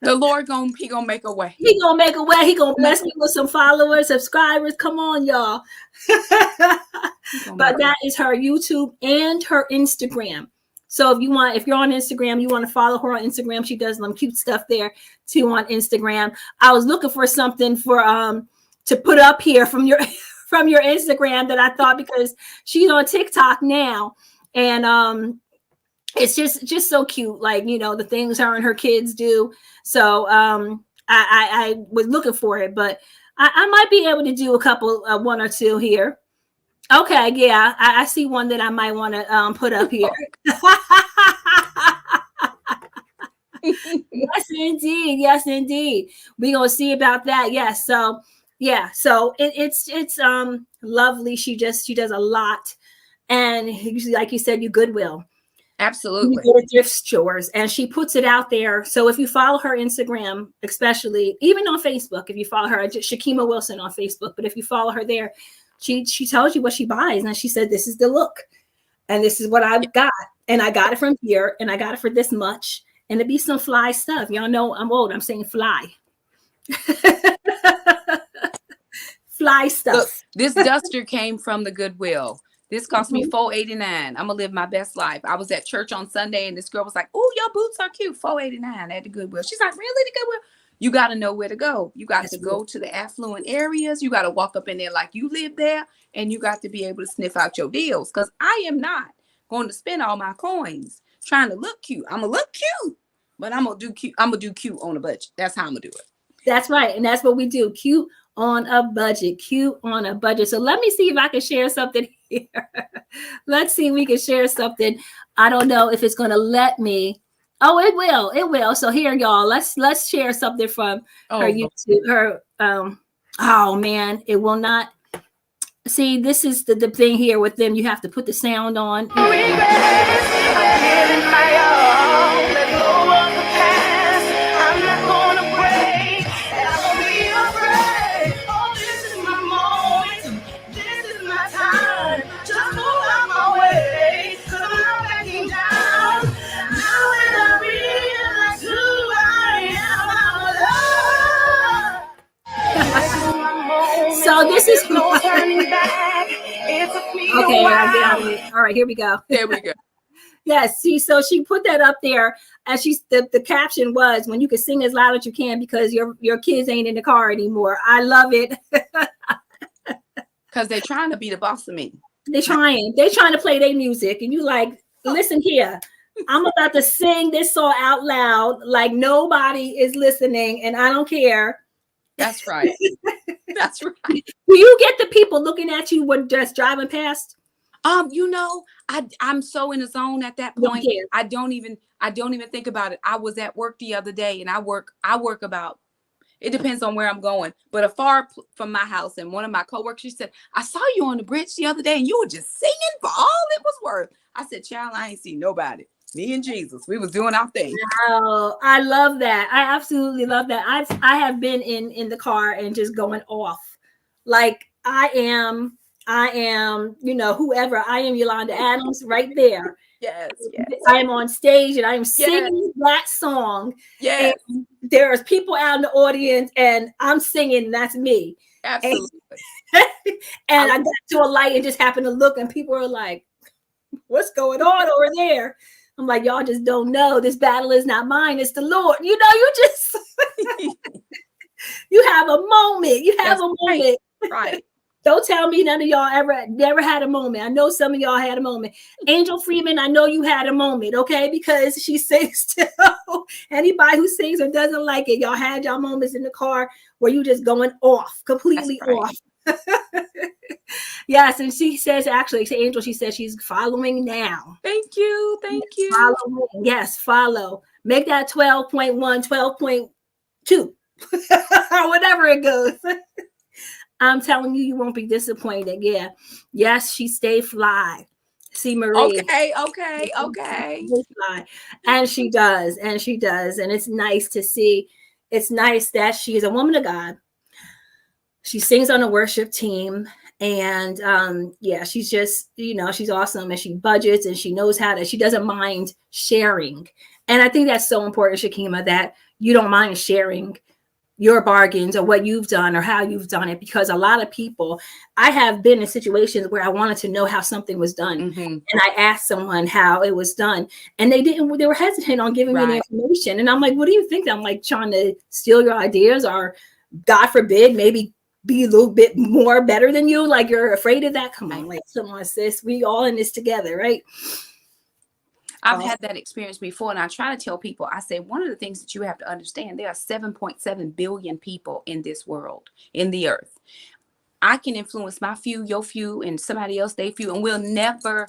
The Lord he gonna make a way. He gonna make a way. He gonna bless me with some followers, subscribers. Come on, y'all. But that is her YouTube and her Instagram. So if you're on Instagram, you want to follow her on Instagram. She does some cute stuff there too on Instagram. I was looking for something for to put up here from your Instagram that I thought, because she's on TikTok now, and it's just so cute, like, the things her and her kids do. So I was looking for it, but I might be able to do a couple, 1 or 2 here. Okay, yeah, I see one that I might want to put up here. Yes indeed. We're gonna see about that. Yes. So yeah, so it's lovely. She does a lot, and like you said, you Goodwill. Absolutely. You go to thrift stores, and she puts it out there. So if you follow her Instagram, especially, even on Facebook, if you follow her, Shakema Wilson on Facebook, but if you follow her there, she tells you what she buys, and she said, this is the look, and this is what I've got, and I got it from here, and I got it for this much, and it'd be some fly stuff. Y'all know I'm old. I'm saying fly. Fly stuff. Look, this duster came from the Goodwill. This cost me $4.89. I'm gonna live my best life. I was at church on Sunday, and this girl was like, "Oh, your boots are cute. $4.89 at the Goodwill." She's like, "Really, the Goodwill?" You got to know where to go. You got to go to the affluent areas. You got to walk up in there like you live there, and you got to be able to sniff out your deals. Because I am not going to spend all my coins trying to look cute. I'm gonna look cute, but I'm gonna do cute. I'm gonna do cute on a budget. That's how I'm gonna do it. That's right, and that's what we do. Cute on a budget. Cute on a budget. So let me see if I can share something here. Let's see if we can share something. I don't know if it's going to let me. Oh, it will. It will. So here, y'all, let's share something from her YouTube. Her oh man, it will not. See, this is the thing here with them. You have to put the sound on. Okay, I Wow. got it. All right, here we go. There we go. Yes, see, so she put that up there, and the caption was, "When you can sing as loud as you can because your kids ain't in the car anymore." I love it. Because they're trying to be the boss of me. They're trying to play their music, and you like, listen here. I'm about to sing this song out loud like nobody is listening, and I don't care. That's right. That's right. Do you get the people looking at you when just driving past? I'm so in the zone at that point. I don't even think about it. I was at work the other day, and I work about, it depends on where I'm going, but afar from my house. And one of my coworkers, she said, "I saw you on the bridge the other day and you were just singing for all it was worth." I said, "Child, I ain't seen nobody. Me and Jesus, we was doing our thing." Oh, I love that. I absolutely love that. I have been in the car and just going off. Like I am, whoever. I am Yolanda Adams right there. Yes. I am on stage and I am singing that song. Yes. And there's people out in the audience and I'm singing. That's me. Absolutely. And I got to a light and just happened to look, and people are like, "What's going on over there?" I'm like, "Y'all just don't know. This battle is not mine. It's the Lord." You just you have a moment. You have a moment. Right. Don't tell me none of y'all never had a moment. I know some of y'all had a moment. Angel Freeman, I know you had a moment, okay? Because she sings too. Anybody who sings or doesn't like it, y'all had y'all moments in the car where you just going off, completely off. Yes, and she says, actually, to Angel, she says she's following now. Thank you. Follow. Yes, follow. Make that 12.1, 12.2, or whatever it goes. I'm telling you, you won't be disappointed. Yeah. Yes, she stayed fly. See, Marie. Okay. Fly. And she does. And it's nice to see. It's nice that she is a woman of God. She sings on a worship team. And she's just, she's awesome. And she budgets and she knows she doesn't mind sharing. And I think that's so important, Shakema, that you don't mind sharing your bargains or what you've done or how you've done it, because a lot of people, I have been in situations where I wanted to know how something was done. Mm-hmm. And I asked someone how it was done and they were hesitant on giving me the information. And I'm like, "What do you think? I'm like trying to steal your ideas or, God forbid, maybe be a little bit more better than you? Like you're afraid of that? Come on, like, come on, sis, we all in this together, right?" I've had that experience before, and I try to tell people, I say, one of the things that you have to understand, there are 7.7 billion people in this world, in the earth. I can influence my few, your few, and somebody else, they few, and we'll never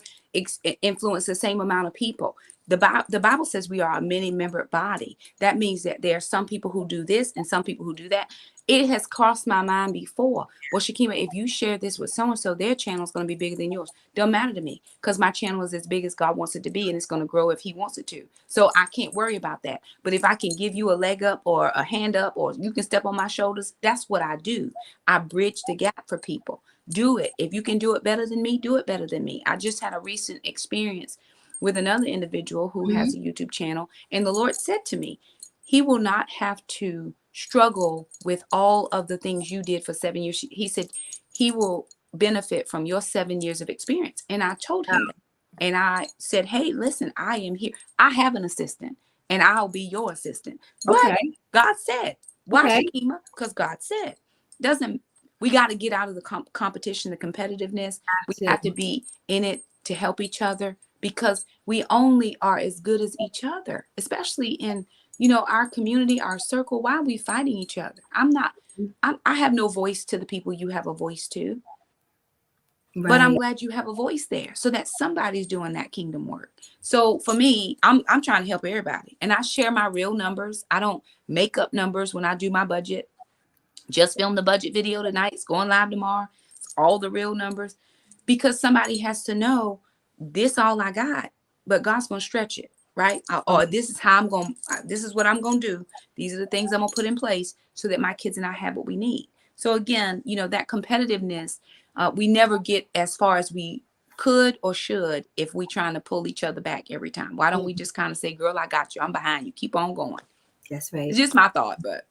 influence the same amount of people. The Bible says we are a many-membered body. That means that there are some people who do this and some people who do that. It has crossed my mind before. Well, Shakema, if you share this with so-and-so, their channel is going to be bigger than yours. Don't matter to me, because my channel is as big as God wants it to be, and it's going to grow if he wants it to. So I can't worry about that. But if I can give you a leg up or a hand up, or you can step on my shoulders, that's what I do. I bridge the gap for people. Do it. If you can do it better than me, do it better than me. I just had a recent experience with another individual who has a YouTube channel. And the Lord said to me, he will not have to struggle with all of the things you did for 7 years. He said he will benefit from your 7 years of experience. And I told him that. And I said, "Hey, listen, I am here. I have an assistant and I'll be your assistant." But God said, why, Shakema? Because God said, we got to get out of the competition, the competitiveness. We have to be in it to help each other, because we only are as good as each other, especially in, our community, our circle. Why are we fighting each other? I have no voice to the people you have a voice to. Right. But I'm glad you have a voice there, so that somebody's doing that kingdom work. So for me, I'm trying to help everybody. And I share my real numbers. I don't make up numbers when I do my budget. Just filmed the budget video tonight. It's going live tomorrow. It's all the real numbers, because somebody has to know this all I got, but God's going to stretch it, right? Or this is how this is what I'm going to do. These are the things I'm going to put in place so that my kids and I have what we need. So again, that competitiveness, we never get as far as we could or should if we trying to pull each other back every time. Why don't we just kind of say, "Girl, I got you. I'm behind you. Keep on going." That's right. It's just my thought, but.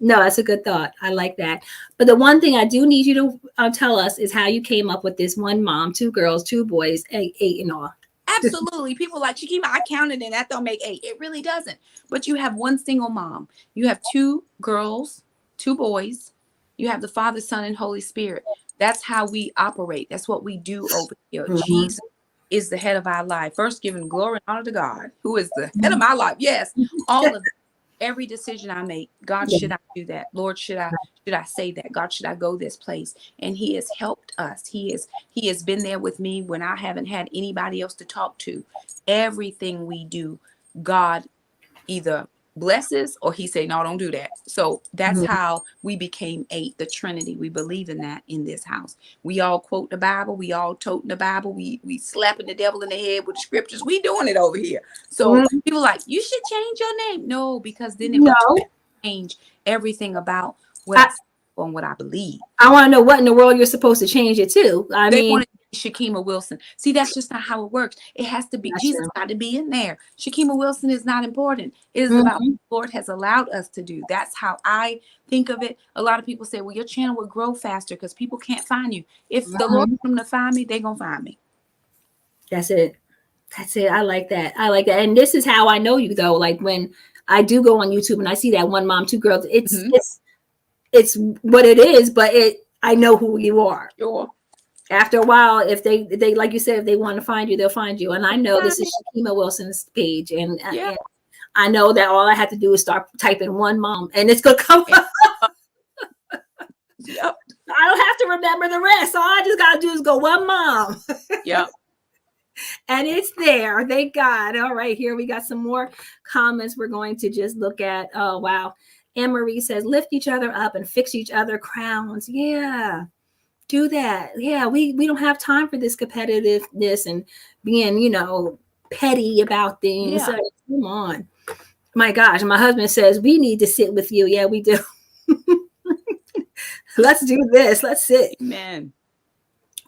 No, that's a good thought. I like that. But the one thing I do need you to tell us is how you came up with this one mom, two girls, two boys, eight in all. Absolutely. People like, Shakema, I counted and that don't make 8. It really doesn't. But you have one single mom. You have 2 girls, 2 boys. You have the Father, Son, and Holy Spirit. That's how we operate. That's what we do over here. Mhm. Jesus is the head of our life. First, giving glory and honor to God, who is the head of my life. Yes, all of that. Every decision I make, God, Yeah. should I do that? Lord, should I say that? God, should I go this place? And He has helped us. He has been there with me when I haven't had anybody else to talk to. Everything we do, God either blesses or He say, no, don't do that. So that's Mhm. how we became 8, the Trinity. We believe in that in this house. We all quote the Bible. We all toting the Bible. We slapping the devil in the head with the scriptures. We doing it over here. So Mhm. people like, you should change your name. No, because then it would No, change everything about what I I, say and what I believe. I want to know what in the world you're supposed to change it to. I They mean, want to be Shakema Wilson. See, that's just not how it works. It has to be, that's Jesus true. got to be in there. Shakema Wilson is not important. It is about Mhm. what the Lord has allowed us to do. That's how I think of it. A lot of people say, well, your channel would grow faster because people can't find you. If the Lord Mhm. wants them to find me, they're going to find me. That's it. That's it. I like that. I like that. And this is how I know you though. Like when I do go on YouTube and I see that one mom, two girls, it's Mm-hmm. it's what it is, but I know who you are. Sure. After a while, if they like you said, if they want to find you, they'll find you. And I know Find this me. is Shakema Wilson's page, Yeah. and I know that all I have to do is start typing one mom, and it's gonna come And, up. yep. I don't have to remember the rest. All I just gotta do is go one mom, Yep. and it's there. Thank God. All right, here we got some more comments. We're going to just look at. Oh wow, Anne Marie says, "Lift each other up and fix each other crowns." Yeah. Do that. Yeah, we don't have time for this competitiveness and being, petty about things. Yeah. Come on. My gosh, my husband says we need to sit with you. Yeah, we do. Let's do this. Let's sit. Amen.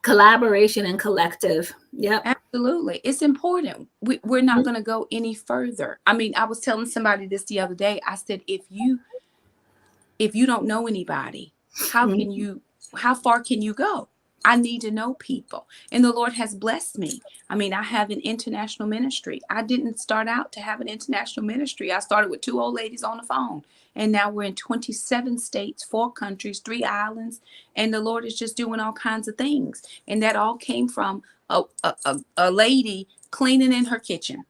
Collaboration and collective. Yep. Absolutely. It's important. We're not going to go any further. I mean, I was telling somebody this the other day. I said, if you don't know anybody, Mhm. how far can you go? I need to know people. And the Lord has blessed me. I mean, I have an international ministry. I didn't start out to have an international ministry. I started with 2 old ladies on the phone. And now we're in 27 states, 4 countries, 3 islands. And the Lord is just doing all kinds of things. And that all came from a lady cleaning in her kitchen,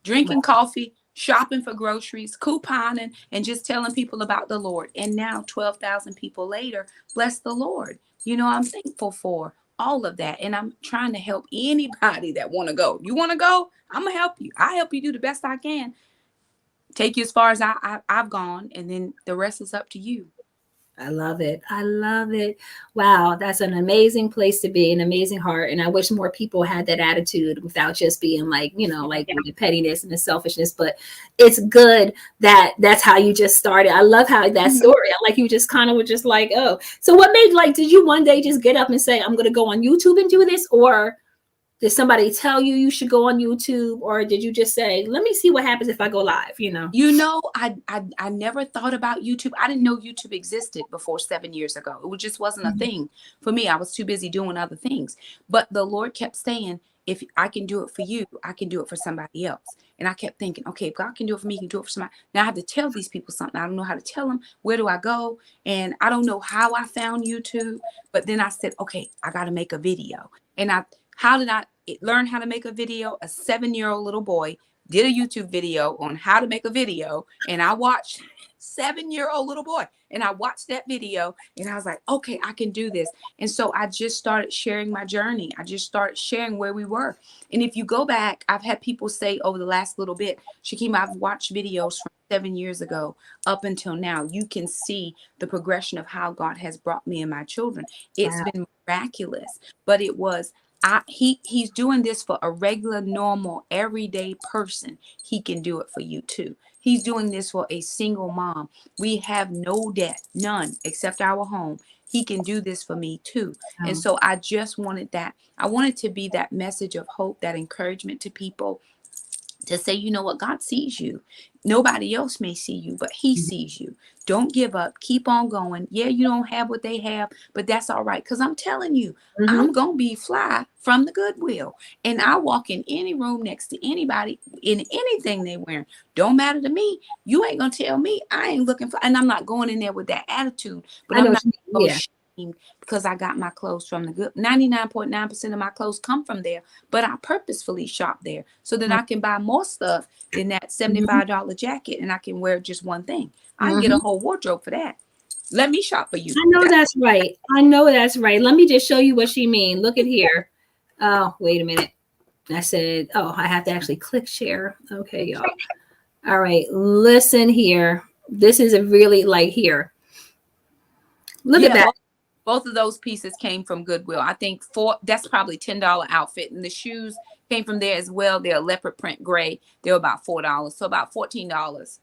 drinking coffee, shopping for groceries, couponing, and just telling people about the Lord. And now 12,000 people later, bless the Lord. I'm thankful for all of that. And I'm trying to help anybody that want to go. You want to go? I'm going to help you. I help you do the best I can. Take you as far as I've gone. And then the rest is up to you. I love it. I love it. Wow, that's an amazing place to be, an amazing heart. And I wish more people had that attitude without just being like, like with the pettiness and the selfishness. But it's good that that's how you just started. I love how that story, like you just kind of were just like, oh. So what made, like, did you one day just get up and say, I'm going to go on YouTube and do this? Or did somebody tell you should go on YouTube? Or did you just say, let me see what happens if I go live, I never thought about YouTube. I didn't know YouTube existed before 7 years ago. It just wasn't a thing for me. I was too busy doing other things. But the Lord kept saying, if I can do it for you, I can do it for somebody else. And I kept thinking, okay, if God can do it for me, he can do it for somebody. Now I have to tell these people something. I don't know how to tell them. Where do I go? And I don't know how I found YouTube. But then I said, okay, I got to make a video. And how did I learn how to make a video? A 7-year-old little boy did a YouTube video on how to make a video. And I watched 7-year-old little boy. And I watched that video and I was like, okay, I can do this. And so I just started sharing my journey. I just started sharing where we were. And if you go back, I've had people say over the last little bit, Shakema, I've watched videos from 7 years ago up until now. You can see the progression of how God has brought me and my children. It's wow. been miraculous, but it was he's doing this for a regular, normal, everyday person. He can do it for you too. He's doing this for a single mom. We have no debt, none, except our home. He can do this for me too. And so I just wanted that. I wanted to be that message of hope, that encouragement to people to say, you know what, God sees you. Nobody else may see you, but he sees you. Don't give up. Keep on going. Yeah, you don't have what they have, but that's all right. Because I'm telling you, I'm going to be fly from the Goodwill. And I walk in any room next to anybody in anything they wearing. Don't matter to me. You ain't going to tell me I ain't looking for. And I'm not going in there with that attitude, but I'm not ashamed because I got my clothes from the good. 99.9% of my clothes come from there, but I purposefully shop there so that I can buy more stuff than that $75 jacket, and I can wear just one thing. I can get a whole wardrobe for that. Let me shop for you. I know that's right. I know that's right. Let me just show you what she mean. Look at here. Oh, wait a minute. I said, oh, I have to actually click share. Okay, y'all. All right, listen here. This is a really like here. Look at that. Both of those pieces came from Goodwill. I think that's probably $10 outfit. And the shoes came from there as well. They're leopard print gray. They're about $4. So about $14.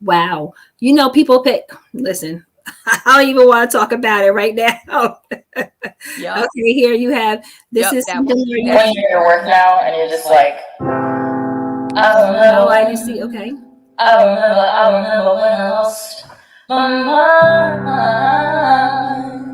Wow. You know, people pick, listen, I don't even want to talk about it right now. Yep. Okay, here you have, this is when you're at work now and you're just like, I you see, okay. I remember when I lost my mind.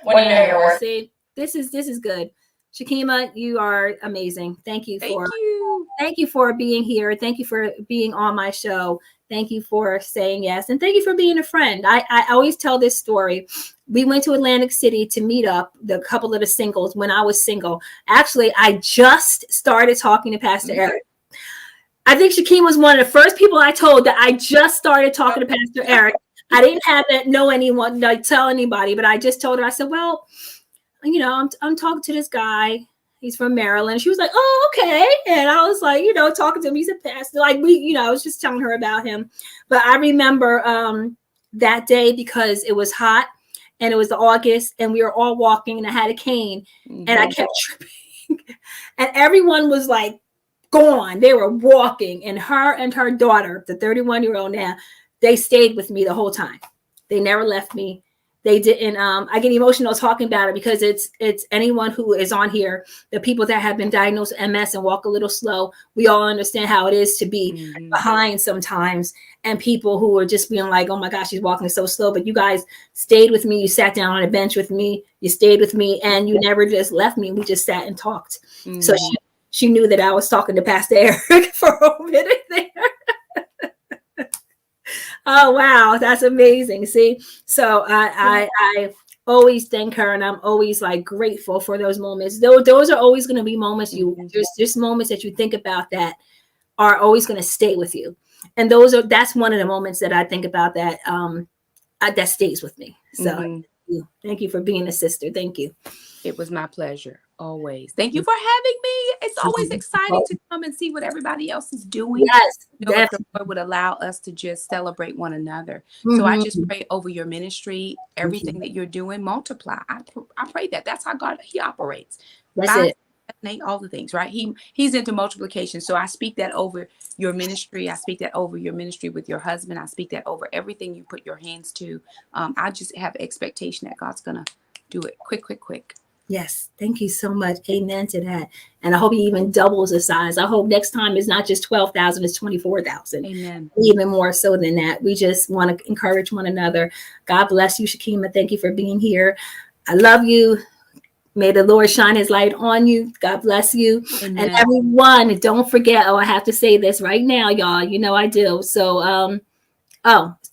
When you're at your work. See, this is good. Shakema, you are amazing. Thank you for being here. Thank you for being on my show. Thank you for saying yes. And thank you for being a friend. I always tell this story. We went to Atlantic City to meet up, the couple of the singles, when I was single. Actually, I just started talking to Pastor Eric. I think Shakema was one of the first people I told that I just started talking to Pastor Eric. I didn't have to know anyone, like tell anybody, but I just told her, I said, well, you know, I'm talking to this guy. He's from Maryland. She was like, oh, okay. And I was like, you know, talking to him. He's a pastor. Like I was just telling her about him. But I remember that day because it was hot and it was August and we were all walking and I had a cane and I kept tripping. And everyone was like gone. They were walking and her daughter, the 31-year-old now, they stayed with me the whole time. They never left me. They didn't. I get emotional talking about it because it's anyone who is on here, the people that have been diagnosed with MS and walk a little slow. We all understand how it is to be behind sometimes, and people who are just being like, "Oh my gosh, she's walking so slow." But you guys stayed with me. You sat down on a bench with me. You stayed with me, and you never just left me. We just sat and talked. So she knew that I was talking to Pastor Eric for a minute there. Oh, wow. That's amazing. See, so I always thank her and I'm always like grateful for those moments. Those are always going to be moments there's just moments that you think about that are always going to stay with you. And that's one of the moments that I think about that that stays with me. So thank you for being a sister. Thank you. It was my pleasure. Always. Thank you for having me. It's always exciting to come and see what everybody else is doing. Yes, the Lord would allow us to just celebrate one another. So I just pray over your ministry, everything that you're doing, multiply. I pray that. That's how God, he operates. That's it. All the things, right? He's into multiplication. So I speak that over your ministry. I speak that over your ministry with your husband. I speak that over everything you put your hands to. I just have expectation that God's going to do it quick. Yes. Thank you so much. Amen to that. And I hope he even doubles the size. I hope next time it's not just 12,000, it's 24,000. Amen. Even more so than that. We just want to encourage one another. God bless you, Shakema. Thank you for being here. I love you. May the Lord shine his light on you. God bless you. Amen. And everyone, don't forget, I have to say this right now, y'all. You know I do. So,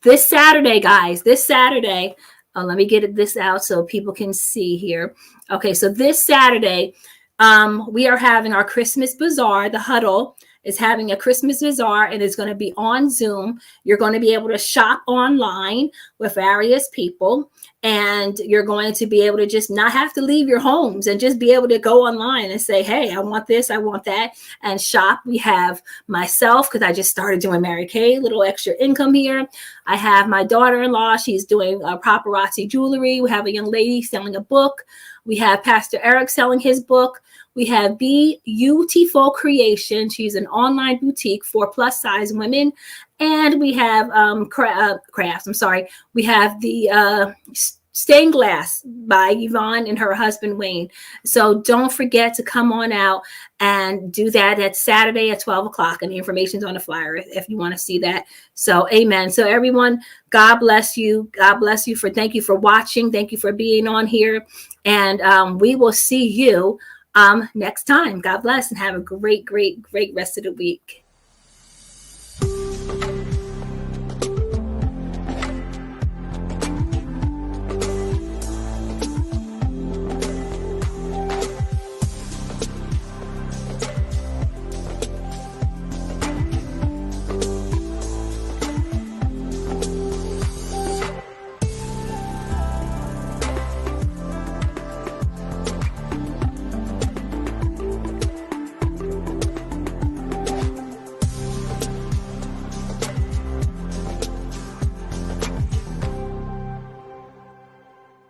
this Saturday, guys, let me get this out so people can see here. Okay, so this Saturday, we are having our Christmas Bazaar. The Huddle is having a Christmas Bazaar, and it's going to be on Zoom. You're going to be able to shop online with various people, and you're going to be able to just not have to leave your homes and just be able to go online and say, hey, I want this, I want that, and shop. We have myself, because I just started doing Mary Kay, little extra income here. I have my daughter-in-law. She's doing paparazzi jewelry. We have a young lady selling a book. We have Pastor Eric selling his book. We have Beautiful Creation. She's an online boutique for plus size women. And we have crafts. I'm sorry. We have the Stained Glass by Yvonne and her husband Wayne. So don't forget to come on out and do that. That's Saturday at 12 o'clock. And the information's on the flyer if you want to see that. So amen. So everyone, God bless you. God bless you thank you for watching. Thank you for being on here. And we will see you next time. God bless and have a great, great, great rest of the week.